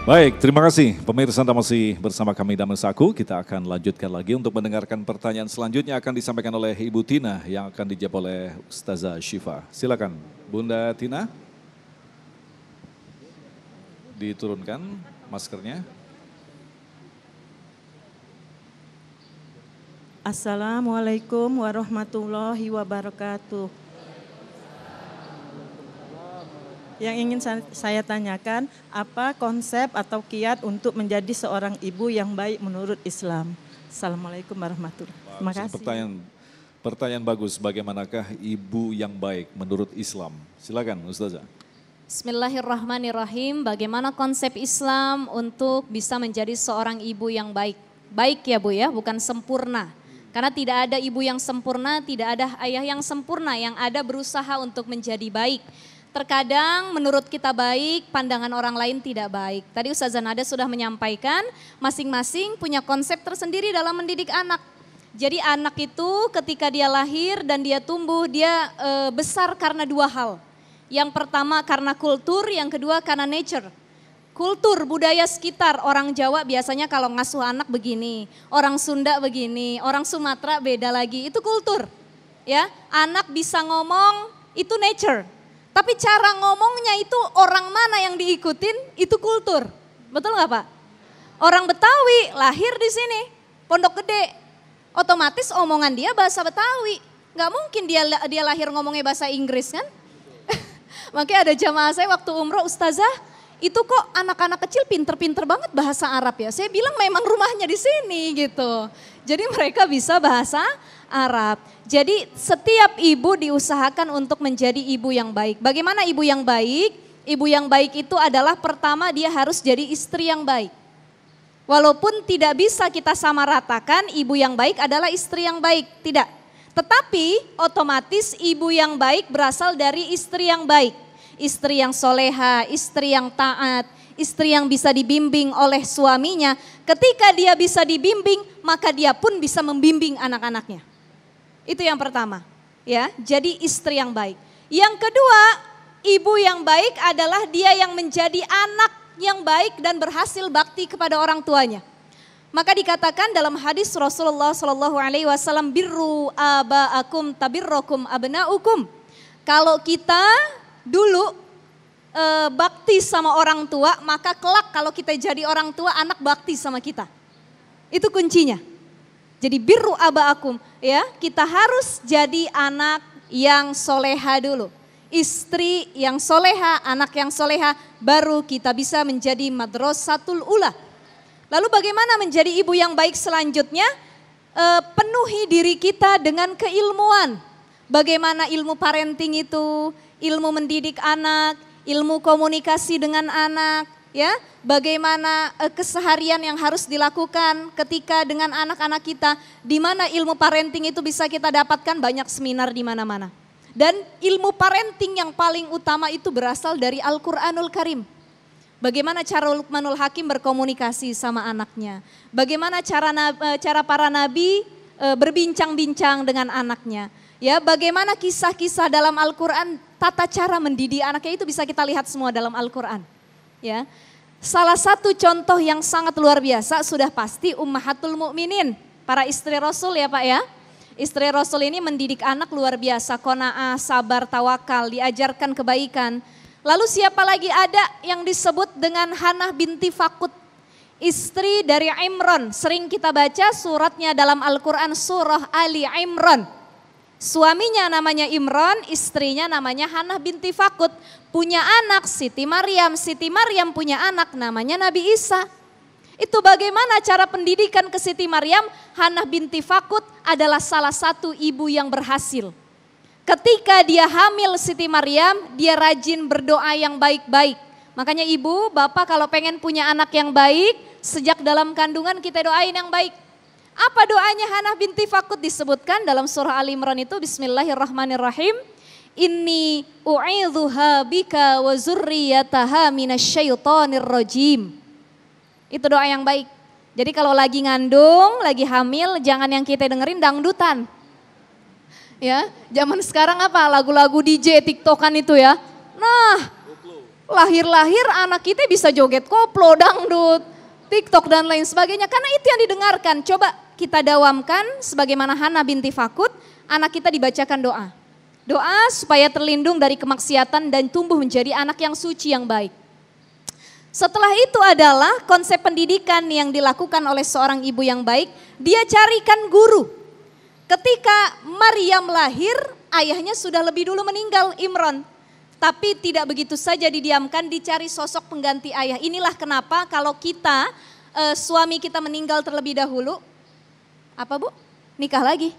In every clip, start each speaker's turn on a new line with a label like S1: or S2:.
S1: Baik, terima kasih. Pemirsa Anda masih bersama kami Damai Saku. Kita akan lanjutkan lagi untuk mendengarkan pertanyaan selanjutnya akan disampaikan oleh Ibu Tina yang akan dijawab oleh Ustazah Syifa. Silakan Bunda Tina. Diturunkan maskernya.
S2: Assalamualaikum warahmatullahi wabarakatuh. Yang ingin saya tanyakan, apa konsep atau kiat untuk menjadi seorang ibu yang baik menurut Islam? Assalamualaikum warahmatullahi wabarakatuh. Terima kasih.
S1: Pertanyaan bagus, bagaimanakah ibu yang baik menurut Islam? Silakan Ustazah.
S3: Bismillahirrahmanirrahim. Bagaimana konsep Islam untuk bisa menjadi seorang ibu yang baik? Baik ya Bu ya, bukan sempurna. Karena tidak ada ibu yang sempurna, tidak ada ayah yang sempurna, yang ada berusaha untuk menjadi baik. Terkadang menurut kita baik, pandangan orang lain tidak baik. Tadi Ustazah Nada sudah menyampaikan, masing-masing punya konsep tersendiri dalam mendidik anak. Jadi anak itu ketika dia lahir dan dia tumbuh, dia besar karena dua hal. Yang pertama karena kultur, yang kedua karena nature. Kultur, budaya sekitar, orang Jawa biasanya kalau ngasuh anak begini, orang Sunda begini, orang Sumatera beda lagi, itu kultur. Ya, anak bisa ngomong, itu nature. Tapi cara ngomongnya itu orang mana yang diikutin, itu kultur. Betul nggak Pak? Orang Betawi lahir di sini, Pondok Gede. Otomatis omongan dia bahasa Betawi. Nggak mungkin dia lahir ngomongnya bahasa Inggris kan? Makanya ada jamaah saya waktu umroh, Ustazah, itu kok anak-anak kecil pinter-pinter banget bahasa Arab ya. Saya bilang memang rumahnya di sini gitu. Jadi mereka bisa bahasa Arab. Jadi setiap ibu diusahakan untuk menjadi ibu yang baik. Bagaimana ibu yang baik? Ibu yang baik itu adalah pertama dia harus jadi istri yang baik. Walaupun tidak bisa kita samaratakan ibu yang baik adalah istri yang baik, tidak. Tetapi otomatis ibu yang baik berasal dari istri yang baik. Istri yang soleha, istri yang taat, istri yang bisa dibimbing oleh suaminya. Ketika dia bisa dibimbing, maka dia pun bisa membimbing anak-anaknya. Itu yang pertama, ya. Jadi istri yang baik. Yang kedua, ibu yang baik adalah dia yang menjadi anak yang baik dan berhasil bakti kepada orang tuanya. Maka dikatakan dalam hadis Rasulullah SAW, birru aba'akum tabirrokum abna'ukum. Kalau kita dulu bakti sama orang tua, maka kelak kalau kita jadi orang tua, anak bakti sama kita. Itu kuncinya. Jadi birru aba'akum, ya, kita harus jadi anak yang soleha dulu. Istri yang soleha, anak yang soleha, baru kita bisa menjadi madrasatul ula. Lalu bagaimana menjadi ibu yang baik selanjutnya? Penuhi diri kita dengan keilmuan. Bagaimana ilmu parenting itu, ilmu mendidik anak, ilmu komunikasi dengan anak, ya, bagaimana keseharian yang harus dilakukan ketika dengan anak-anak kita, di mana ilmu parenting itu bisa kita dapatkan, banyak seminar di mana-mana. Dan ilmu parenting yang paling utama itu berasal dari Al-Quranul Karim. Bagaimana cara Luqmanul Hakim berkomunikasi sama anaknya, bagaimana cara para nabi berbincang-bincang dengan anaknya, ya, bagaimana kisah-kisah dalam Al-Quran, tata cara mendidik anaknya itu bisa kita lihat semua dalam Al-Quran. Ya, salah satu contoh yang sangat luar biasa sudah pasti Ummahatul Mukminin, para istri Rasul ya Pak ya. Istri Rasul ini mendidik anak luar biasa, qanaah, sabar, tawakal, diajarkan kebaikan. Lalu siapa lagi ada yang disebut dengan Hanah binti Fakut, istri dari Imran. Sering kita baca suratnya dalam Al-Quran, surah Ali Imran. Suaminya namanya Imran, istrinya namanya Hanah binti Fakut. Punya anak Siti Maryam punya anak namanya Nabi Isa. Itu bagaimana cara pendidikan ke Siti Maryam? Hanah binti Fakut adalah salah satu ibu yang berhasil. Ketika dia hamil Siti Maryam, dia rajin berdoa yang baik-baik. Makanya ibu, bapak kalau pengen punya anak yang baik, sejak dalam kandungan kita doain yang baik. Apa doanya Hanah binti Fakut? Disebutkan dalam surah Ali Imran itu, bismillahirrahmanirrahim. Inni u'idzuha bika wa zurriyataha minasyaitonir rajim. Itu doa yang baik. Jadi kalau lagi ngandung, lagi hamil, jangan yang kita dengerin dangdutan. Ya, zaman sekarang apa? Lagu-lagu DJ, TikTokan itu ya. Nah, Lahir-lahir anak kita bisa joget koplo, dangdut, TikTok dan lain sebagainya. Karena itu yang didengarkan. Coba kita dawamkan sebagaimana Hana binti Fakut, anak kita dibacakan doa. Doa supaya terlindung dari kemaksiatan dan tumbuh menjadi anak yang suci yang baik. Setelah itu adalah konsep pendidikan yang dilakukan oleh seorang ibu yang baik. Dia carikan guru. Ketika Maryam lahir, ayahnya sudah lebih dulu meninggal, Imran. Tapi tidak begitu saja didiamkan, dicari sosok pengganti ayah. Inilah kenapa kalau kita, suami kita meninggal terlebih dahulu, apa Bu? Nikah lagi.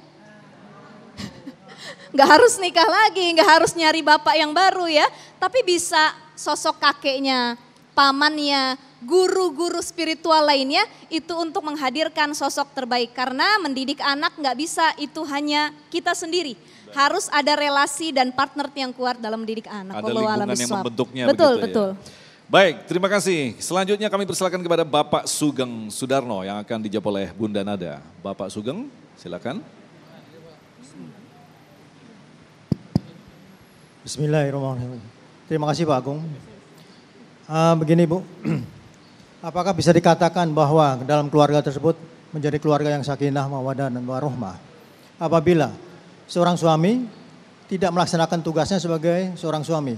S3: Nggak harus nikah lagi, nggak harus nyari bapak yang baru ya. Tapi bisa sosok kakeknya, pamannya, guru-guru spiritual lainnya itu untuk menghadirkan sosok terbaik. Karena mendidik anak nggak bisa itu hanya kita sendiri. Harus ada relasi dan partner yang kuat dalam mendidik anak.
S1: Ada lingkungan yang membentuknya.
S3: Betul,
S1: begitu,
S3: betul.
S1: Ya. Baik, terima kasih. Selanjutnya kami persilakan kepada Bapak Sugeng Sudarno yang akan dijawab oleh Bunda Nada. Bapak Sugeng, silakan.
S4: Bismillahirrahmanirrahim. Terima kasih Pak Agung. Begini Bu, apakah bisa dikatakan bahwa dalam keluarga tersebut menjadi keluarga yang sakinah, mawaddah dan warahmah apabila seorang suami tidak melaksanakan tugasnya sebagai seorang suami,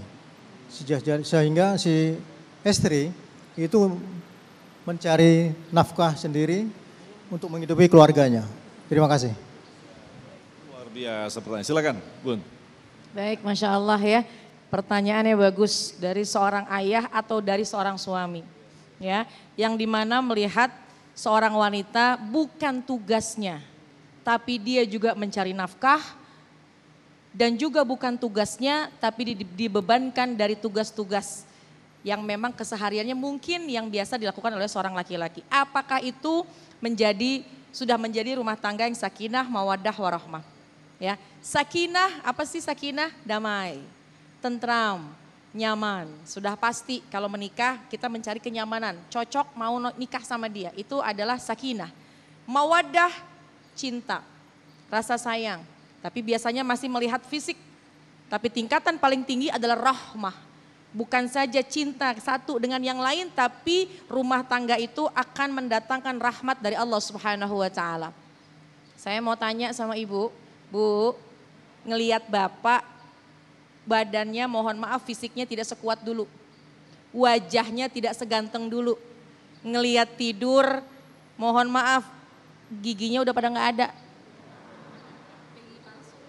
S4: sehingga si istri itu mencari nafkah sendiri untuk menghidupi keluarganya. Terima kasih.
S1: Luar biasa pertanyaan, silakan Bun.
S5: Baik, Masya Allah ya. Pertanyaannya bagus, dari seorang ayah atau dari seorang suami. Ya, yang dimana melihat seorang wanita bukan tugasnya, tapi dia juga mencari nafkah, dan juga bukan tugasnya, tapi dibebankan dari tugas-tugas yang memang kesehariannya mungkin yang biasa dilakukan oleh seorang laki-laki. Apakah itu sudah menjadi rumah tangga yang sakinah, mawaddah, warahmah? Ya, sakinah, apa sih sakinah? Damai, tentram, nyaman. Sudah pasti kalau menikah kita mencari kenyamanan, cocok mau nikah sama dia. Itu adalah sakinah. Mawaddah, cinta, rasa sayang. Tapi biasanya masih melihat fisik. Tapi tingkatan paling tinggi adalah rahmah. Bukan saja cinta satu dengan yang lain, tapi rumah tangga itu akan mendatangkan rahmat dari Allah Subhanahu wa Ta'ala. Saya mau tanya sama ibu, Bu, ngelihat bapak badannya mohon maaf fisiknya tidak sekuat dulu. Wajahnya tidak seganteng dulu. Ngelihat tidur mohon maaf giginya udah pada nggak ada.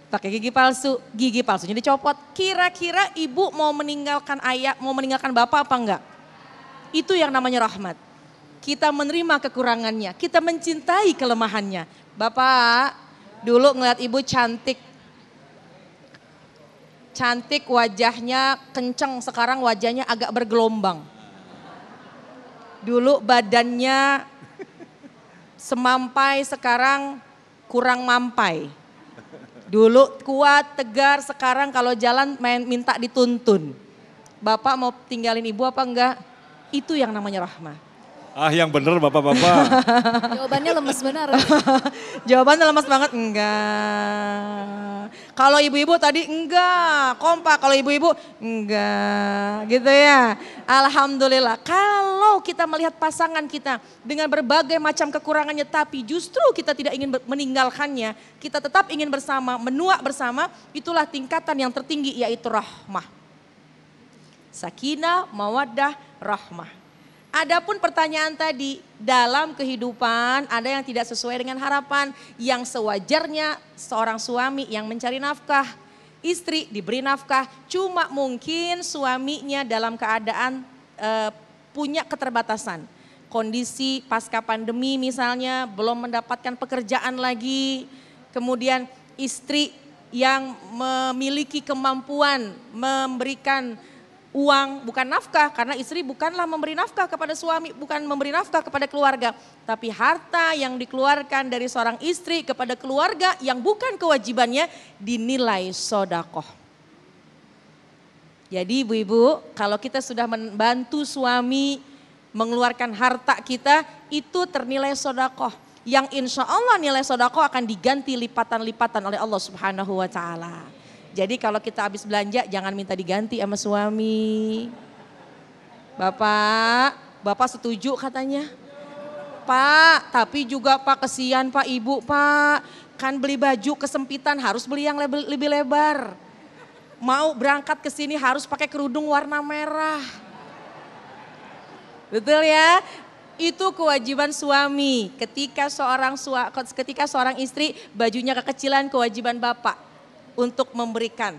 S5: Pakai gigi palsu, gigi palsunya dicopot. Kira-kira ibu mau meninggalkan ayah, mau meninggalkan bapak apa enggak? Itu yang namanya rahmat. Kita menerima kekurangannya, kita mencintai kelemahannya. Bapak, dulu ngeliat ibu cantik. Cantik wajahnya kenceng, sekarang wajahnya agak bergelombang. Dulu badannya semampai, sekarang kurang mampai. Dulu kuat, tegar, sekarang kalau jalan minta dituntun. Bapak mau tinggalin ibu apa enggak? Itu yang namanya rahmah.
S1: Ah yang bener bapak-bapak.
S3: Jawabannya lemes benar.
S5: Jawabannya lemes banget, enggak. Kalau ibu-ibu tadi enggak, kompak. Kalau ibu-ibu enggak, gitu ya. Alhamdulillah, kalau kita melihat pasangan kita dengan berbagai macam kekurangannya, tapi justru kita tidak ingin meninggalkannya, kita tetap ingin bersama, menua bersama, itulah tingkatan yang tertinggi yaitu rahmah. Sakinah, mawaddah, rahmah. Adapun pertanyaan tadi, dalam kehidupan ada yang tidak sesuai dengan harapan, yang sewajarnya seorang suami yang mencari nafkah, istri diberi nafkah, cuma mungkin suaminya dalam keadaan punya keterbatasan. Kondisi pasca pandemi misalnya belum mendapatkan pekerjaan lagi, kemudian istri yang memiliki kemampuan memberikan uang, bukan nafkah, karena istri bukanlah memberi nafkah kepada suami, bukan memberi nafkah kepada keluarga. Tapi harta yang dikeluarkan dari seorang istri kepada keluarga yang bukan kewajibannya dinilai sodakoh. Jadi ibu-ibu, kalau kita sudah membantu suami mengeluarkan harta kita, itu ternilai sodakoh. Yang insya Allah nilai sodakoh akan diganti lipatan-lipatan oleh Allah Subhanahu wa Ta'ala. Jadi kalau kita habis belanja jangan minta diganti sama suami. Bapak setuju katanya. Pak, tapi juga Pak kesian Pak Ibu Pak. Kan beli baju kesempitan harus beli yang lebih lebar. Mau berangkat ke sini harus pakai kerudung warna merah. Betul ya? Itu kewajiban suami. Ketika seorang istri bajunya kekecilan, kewajiban bapak untuk memberikan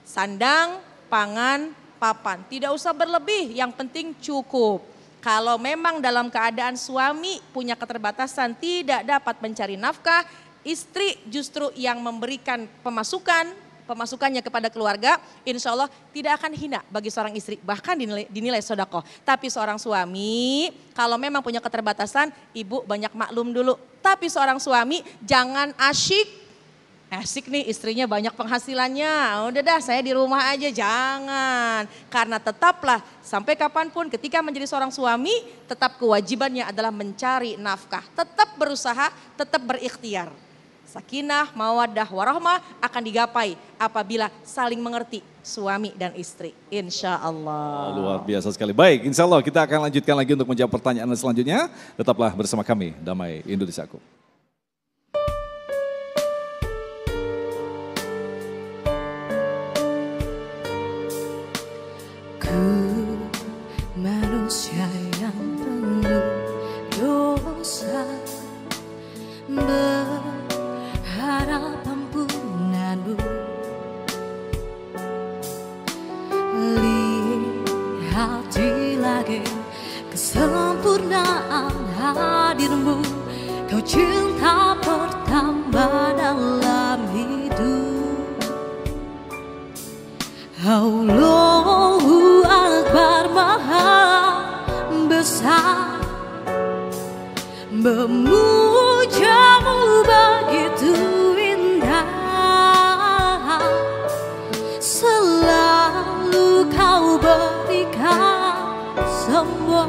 S5: sandang, pangan, papan. Tidak usah berlebih, yang penting cukup. Kalau memang dalam keadaan suami punya keterbatasan tidak dapat mencari nafkah, istri justru yang memberikan pemasukannya kepada keluarga, insya Allah tidak akan hina bagi seorang istri, bahkan dinilai sedekah. Tapi seorang suami kalau memang punya keterbatasan, ibu banyak maklum dulu. Tapi seorang suami jangan asik nih istrinya banyak penghasilannya, udah dah saya di rumah aja, jangan. Karena tetaplah sampai kapanpun ketika menjadi seorang suami, tetap kewajibannya adalah mencari nafkah. Tetap berusaha, tetap berikhtiar. Sakinah, mawaddah, warahmah akan digapai apabila saling mengerti suami dan istri. Insya Allah.
S1: Luar biasa sekali. Baik, insya Allah kita akan lanjutkan lagi untuk menjawab pertanyaan selanjutnya. Tetaplah bersama kami, Damai Indonesiaku.
S6: Manusia yang penuh dosa, berharap ampunanmu. Lihati lagi kesempurnaan hadirmu, kau cinta pertama dalam hidup. Allahu Akbar Maha Besar, memujamu begitu indah. Selalu kau berikan semua